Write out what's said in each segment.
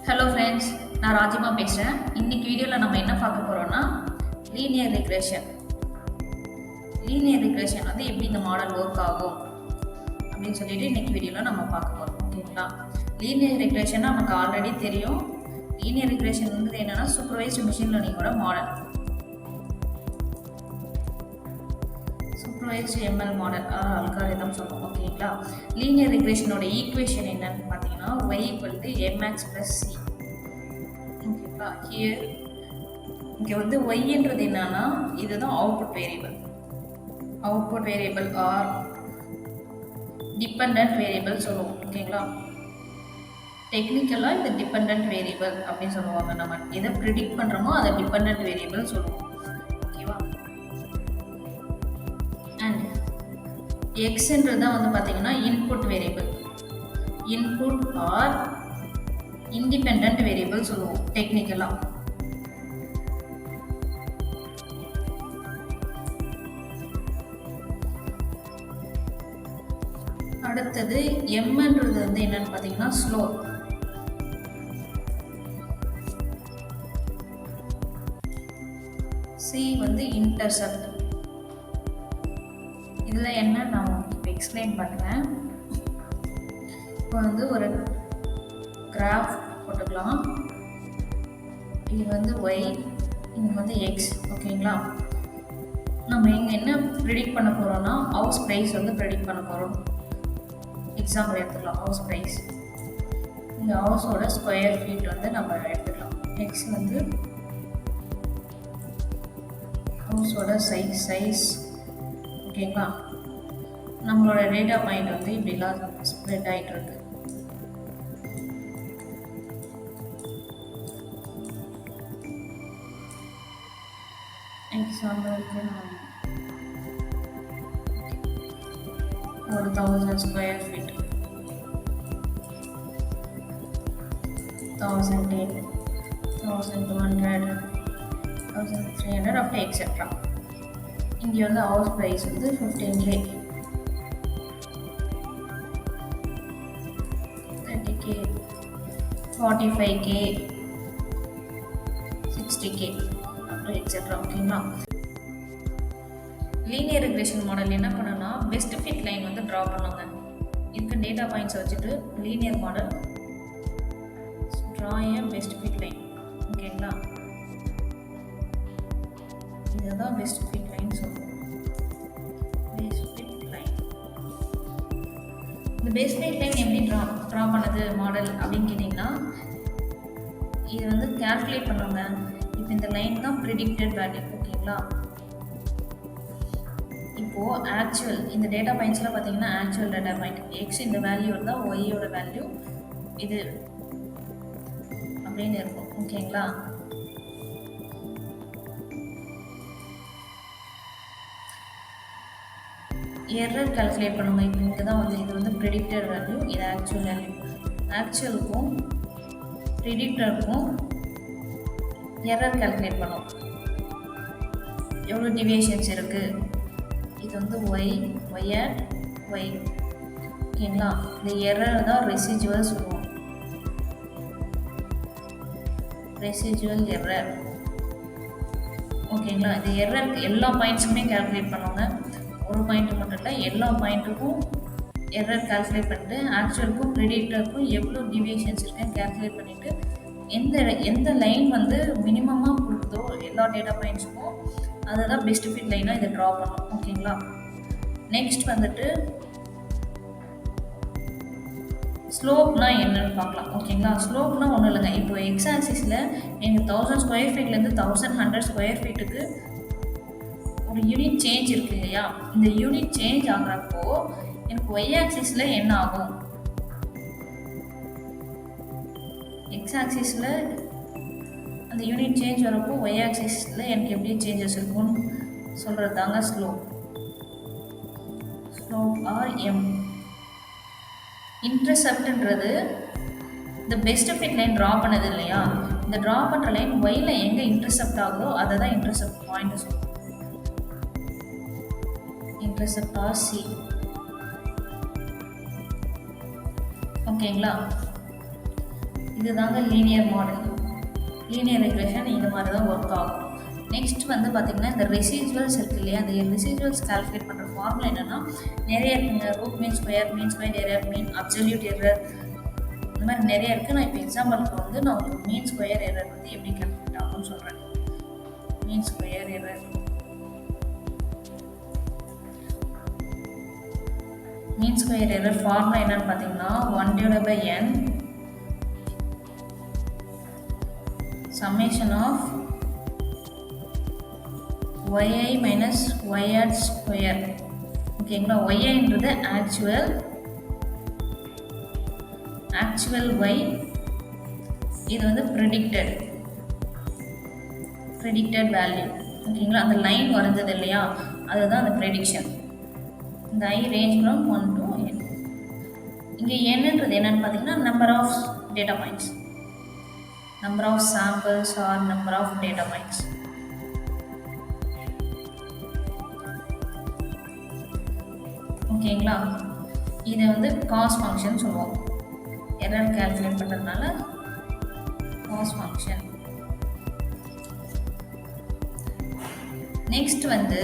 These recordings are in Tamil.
ஹலோ ஃப்ரெண்ட்ஸ், நான் ராஜிமா பேசுகிறேன். இன்னைக்கு வீடியோவில் நம்ம என்ன பார்க்க போகிறோம்னா லீனியர் ரிக்ரெஷன். லீனியர் ரிக்ரெஷன் வந்து எப்படி இந்த மாடல் ஒர்க் ஆகும் அப்படின்னு சொல்லிட்டு இன்னைக்கு வீடியோவில் நம்ம பார்க்க போகிறோம். ஓகேங்களா? லீனியர் ரிக்ரெஷன் நமக்கு ஆல்ரெடி தெரியும். லீனியர் ரிக்ரெஷன் வந்து என்னென்னா சூப்பர்வைஸ்டு மிஷின் லேர்னிங்கோட model. Supervised ML model algorithm சொல்லுவோம். ஓகேங்களா? லீனியர் ரிக்ரெஷனோட ஈக்குவேஷன் என்னன்னு பார்த்தீங்கன்னா y = mx + c. ஓகேங்களா? ஹியர் இங்கே வந்து ஒய்ன்றது என்னன்னா இதுதான் output variable R depend variable சொல்லுவோம். ஓகேங்களா? டெக்னிக்கலாக இது டிபெண்ட் வேரியபிள் அப்படின்னு சொல்லுவாங்க. நம்ம எதை ப்ரிடிக்ட் பண்ணுறோமோ அதை டிபெண்ட் வேரியபிள் சொல்லுவோம். ஓகேவா? அண்ட் எக்ஸ்ன்றது தான் வந்து பார்த்தீங்கன்னா input variable. Input R independent variable சொல்லுவோம் டெக்னிக்கலாக. அடுத்தது எம்ன்றது வந்து என்னன்னு பார்த்தீங்கன்னா ஸ்லோப். சி வந்து இன்டர்செப்ட். இதில் என்ன நான் இப்போ எக்ஸ்பிளைன் பண்ணுறேன். இப்போ வந்து ஒரு கிராஃப் போட்டுக்கலாம். இது வந்து ஒய், இது வந்து எக்ஸ். ஓகேங்களா? நம்ம இங்கே என்ன ப்ரிடிக்ட் பண்ண போகிறோம்னா ஹவுஸ் ப்ரைஸ் வந்து ப்ரிடிக்ட் பண்ண போகிறோம். எக்ஸாம்பிள் எடுத்துக்கலாம். ஹவுஸ் ப்ரைஸ், இந்த ஹவுஸோட ஸ்கொயர் ஃபீட் வந்து நம்ம எடுத்துக்கலாம். எக்ஸ் வந்து ஹவுஸோட சைஸ். ஓகேங்களா? நம்மளோட டேட்டா பாயிண்ட் வந்து இப்படிலாம் ஸ்ப்ரெட் ஆகிட்டு இருக்கு. எக்ஸாம்பிளுக்கு ஒரு 1000 ஸ்கொயர் ஃபீட், 1010, 1200, 1300 அப்படி எக்ஸெட்ரா. இங்கே வந்து ஹவுஸ் ப்ரைஸ் வந்து 15K, 30K, 45K, 60K அப்படி எக்ஸெட்ரா. ஓகேங்களா? லீனியர் ரிக்ரெஷன் மாடல் என்ன பண்ணுன்னா பெஸ்ட் ஃபிட் லைன் வந்து ட்ரா பண்ணுங்க. இதுக்கு டேட்டா பாயிண்ட்ஸ் வச்சுட்டு லீனியர் மாடல் ட்ரா ஏ பெஸ்ட் ஃபிட் லைன். ஓகேங்களா? இதுதான் பெஸ்ட் ஃபிட் லைன் சொல்லுவோம். Best fit line. இந்த பெஸ்ட் ஃபிட் லைன் எப்படி ட்ரா பண்ணது மாடல் அப்படின்னு கேட்டிங்கன்னா இது வந்து கால்குலேட் பண்ணுவாங்க. இப்போ இந்த லைன் தான் ப்ரிடிக்டட் வேல்யூ. ஓகேங்களா? இப்போது ஆக்சுவல் இந்த டேட்டா பாயிண்ட்ஸில் பார்த்தீங்கன்னா ஆக்சுவல் டேட்டா பாயிண்ட் எக்ஸ் இந்த வேல்யூ இருந்தால் ஒய்யோட வேல்யூ இது அப்படின்னு இருக்கும். ஓகேங்களா? எரர் கால்குலேட் பண்ணுங்க. இப்போ இங்கே தான் வந்து இது வந்து ப்ரிடிக்டட் வேல்யூ, இது ஆக்சுவல் வேல்யூ. ஆக்சுவலுக்கும் ப்ரிடிக்டருக்கும் எரர் கால்குலேட் பண்ணும். எவ்வளோ டிவியேஷன்ஸ் இருக்குது. இது வந்து ஒய் அட் ஒய். ஓகேங்களா? இந்த எரர் தான் ரெசிஜுவல் சொல்லுவோம். ரெசிஜுவல் எரர். ஓகேங்களா? இந்த எரர் எல்லா பாயிண்ட்ஸுக்குமே கால்குலேட் பண்ணுவாங்க. ஒரு பாயிண்ட்டு மட்டும் இல்லை, எல்லா பாயிண்ட்டுக்கும் எரர் கால்குலேட் பண்ணிட்டு ஆக்சுவலுக்கும் ப்ரிடிக்டருக்கும் எவ்வளோ டிவியேஷன்ஸ் இருக்குன்னு கால்குலேட் பண்ணிவிட்டு எந்த லைன் வந்து மினிமமாக கொடுக்குதோ எல்லா டேட்டா பாயிண்ட்ஸுக்கும் அதுதான் பெஸ்ட் ஃபிட் லைனாக இதை ட்ரா பண்ணணும். ஓகேங்களா? நெக்ஸ்ட் வந்துட்டு ஸ்லோப்னா என்னன்னு பார்க்கலாம். ஓகேங்களா? ஸ்லோப்னா ஒன்றும் இல்லைங்க. இப்போ எக்ஸ் ஆக்சிஸில் எனக்கு 1000 ஸ்கொயர் ஃபீட்லேருந்து 1100 ஸ்கொயர் ஃபீட்டுக்கு ஒரு யூனிட் சேஞ்ச் இருக்குது இல்லையா? இந்த யூனிட் சேஞ்ச் ஆகிறப்போ எனக்கு ஒய் ஆக்சிஸில் என்ன ஆகும், எக்ஸ் ஆக்சிஸில் அந்த யூனிட் சேஞ்ச் வரப்போ ஒய் ஆக்சிஸில் எனக்கு எப்படி சேஞ்சஸ் இருக்கும்னு சொல்கிறது தாங்க ஸ்லோப். Slope or M. இன்டர்செப்ட்ன்றது இந்த பெஸ்ட் ஃபிட் லைன் ட்ரா பண்ணது இல்லையா? இந்த ட்ரா பண்ணுற லைன் ஒய்ல எங்கே இன்டர்செப்ட் ஆகுதோ அதை தான் இன்டர்செப்ட் பாயிண்ட் சொல்லுவோம். Intercept or C. ஓகேங்களா? இதுதாங்க லீனியர் மாடல். லீனியர் ரெக்ரெஷன் இது மாதிரி தான் ஒர்க் ஆகும். நெக்ஸ்ட் வந்து பார்த்திங்கன்னா இந்த ரெசிஜுவல்ஸ் இருக்கு இல்லையா, அந்த ரெசிஜுவல்ஸ் கால்குலேட் பண்ணுற ஃபார்முலா என்னென்னா நிறைய இருக்குங்க. Root mean square error, mean absolute error, இந்த மாதிரி நிறைய இருக்குது. நான் இப்போ எக்ஸாம்பிளுக்கு வந்து நான் உங்களுக்கு மீன் ஸ்கொயர் எரர் வந்து எப்படி கால்குலேட் ஆகும்னு சொல்கிறேன். மீன் ஸ்கொயர் எரர் ஃபார்முலா என்னன்னு பார்த்தீங்கன்னா 1/n summation of yi minus yi square. ஓகேங்களா, yiன்றது ஆக்சுவல் y, இது வந்து ப்ரெடிக்டட் வேல்யூ. ஓகேங்களா, அந்த லைன் வரைஞ்சது இல்லையா, அதுதான் அந்த ப்ரெடிக்ஷன். இந்த i range from 1 to n. இங்கே என்னன்றது என்னன்னு பார்த்தீங்கன்னா number of data points, number of samples or number of data points. ஓகேங்களா, இதை வந்து காஸ் ஃபங்க்ஷன் சொல்லுவோம். எரர் கால்குலேட் பண்ணுறதுனால காஸ் ஃபங்க்ஷன். நெக்ஸ்ட் வந்து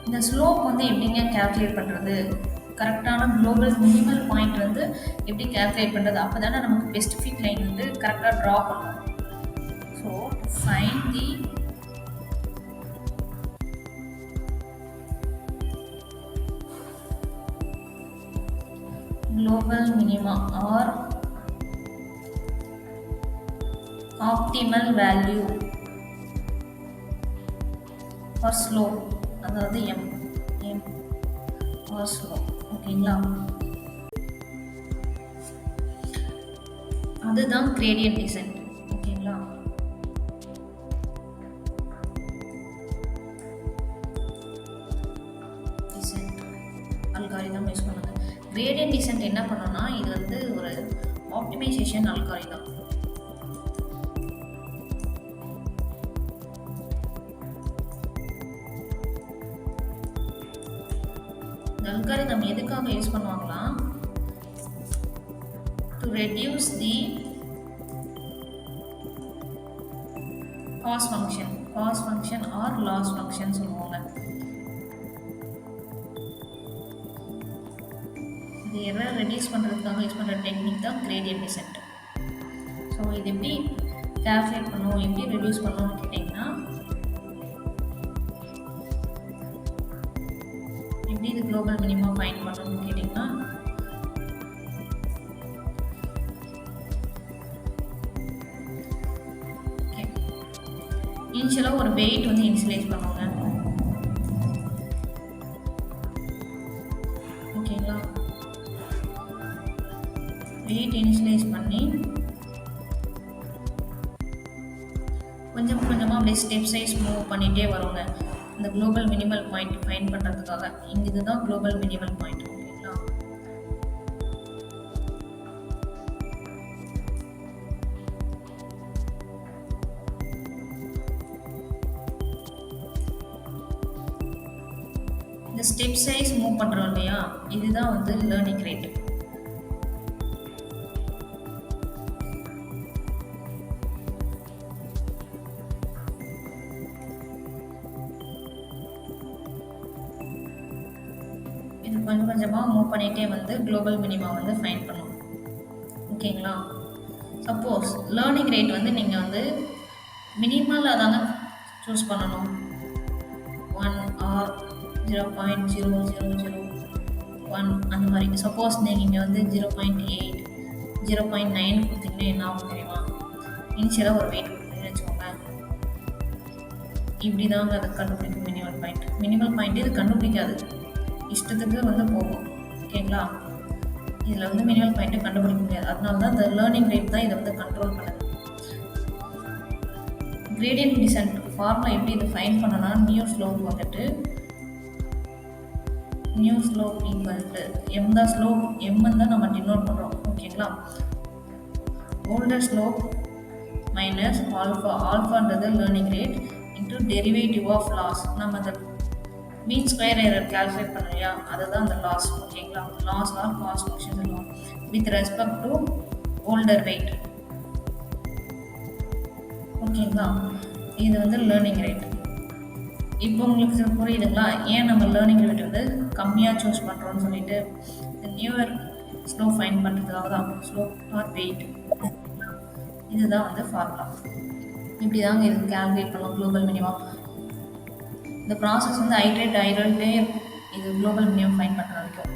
இந்த ஸ்லோப் வந்து எப்படிங்க கால்குலேட் பண்ணுறது, கரெக்டான குளோபல் மினிமல் பாயிண்ட் வந்து எப்படி கால்குலேட் பண்ணுறது, அப்போ தானே நமக்கு ஸ்பெசிஃபிக் லைன் வந்து கரெக்டாக ட்ரா பண்ணணும். So find the global minima or optimal value for slope, அதாவது m or slope. ஓகேங்களா, அதுதான் gradient descent. ஓகேங்களா, descent அல்காரிதம் யூஸ் பண்ணுங்க. gradient descent என்ன பண்ணோம்னா இது வந்து ஒரு ஆப்டிமைசேஷன் அல்காரிதம். இந்த அல்காரிதம் எதுக்காக யூஸ் பண்ணுவாங்களா, to reduce the cost function or loss function சொல்லுவாங்க. இது எரர் ரெடியூஸ் பண்ணுறதுக்காக யூஸ் பண்ணுற டெக்னிக் தான் கிரேடியன்ட் டிசென்ட். ஸோ இது எப்படி கால்குலேட் பண்ணுவோம், எப்படி ரெடியூஸ் பண்ணுவோம்னு கேட்டிங்கன்னா, எப்படி இது குளோபல் மினிமம் ஃபைண்ட் பண்ணணும்னு கேட்டிங்கன்னா, ஓகே, இனிஷியலாக ஒரு வெயிட் வந்து இனிஷியலைஸ் பண்ணுவாங்க. ஓகேங்களா, வெயிட் இனிஷியலைஸ் பண்ணி கொஞ்சம் கொஞ்சமாக அப்படியே ஸ்டெப் சைஸ் மூவ் பண்ணிகிட்டே வருங்க இந்த குளோபல் மினிமல் பாயிண்ட் ஃபைண்ட் பண்ணுறதுக்காக. இங்கே இதுதான் குளோபல் மினிமல் பாயிண்ட். ஓகேங்களா, இந்த ஸ்டெப் சைஸ் மூவ் பண்ணுறோம் இல்லையா, இதுதான் வந்து லேர்னிங் ரேட். கொஞ்சம் கொஞ்சமாக மூவ் பண்ணிகிட்டே வந்து குளோபல் மினிமா வந்து ஃபைண்ட் பண்ணும். ஓகேங்களா, சப்போஸ் லேர்னிங் ரேட் வந்து நீங்கள் வந்து மினிமலாக தாங்க சூஸ் பண்ணணும். 1 ஆர் 0.0001 அந்த மாதிரி. சப்போஸ் நீங்கள் இங்கே வந்து 0.8 0.9 கொடுத்தீங்கன்னா என்ன ஆகும் தெரியுமா, இனிஷியலாக ஒரு வெயிட் கொடுத்தீங்கன்னு வச்சுக்கோங்க, இப்படி தாங்க அதை கண்டுபிடிக்கும் மினிமல் பாயிண்ட் இது கண்டுபிடிக்காது, இஷ்டத்துக்கு வந்து போகும். ஓகேங்களா, இதில் வந்து மினிமல் பாயிண்ட்டை கண்டுபிடிக்க முடியாது. அதனால தான் இந்த லேர்னிங் ரேட் தான் இதை வந்து கண்ட்ரோல் பண்ணுது. கிரேடியன்ட் டிசென்ட் ஃபார்முலா எப்படி இதை ஃபைண்ட் பண்ணனா, நியூ ஸ்லோப் வந்துட்டு new slope equal to M தான் ஸ்லோப், எம்ன்னு தான் நம்ம டினோட் பண்ணுறோம். ஓகேங்களா, ஓல்டர் ஸ்லோப் மைனஸ் ஆல்ஃபான்றது learning rate into derivative of loss. நம்ம அந்த மீன் ஸ்கொயர் எரர் கால்குலேட் பண்ணலையா, அதுதான் அந்த லாஸ். ஓகேங்களா, லாஸ் ஆர் காஸ்ட் ஃபங்க்ஷன் சொல்லுவோம் with respect to older weight. ஓகேங்களா? இது வந்து லேர்னிங் ரேட். இப்போ உங்களுக்கு இது புரியுதுங்களா? ஏன் நம்ம லேர்னிங் ரேட் வந்து கம்மியாக சூஸ் பண்ணுறோம்னு சொல்லிட்டு நியூவர் ஸ்லோ ஃபைன் பண்ணுறதுக்காக தான் ஸ்லோ ஆர் வெயிட். இதுதான் வந்து ஃபார்முலா. இப்படி தாங்க இது கால்குலேட் பண்ணுவோம் குளோபல் மினிமம். இந்த ப்ராசஸ் வந்து ஐட்ரேட்டே இருக்கும் இது குளோபல் மினிமம் ஃபைன் பண்ணுற வரைக்கும்.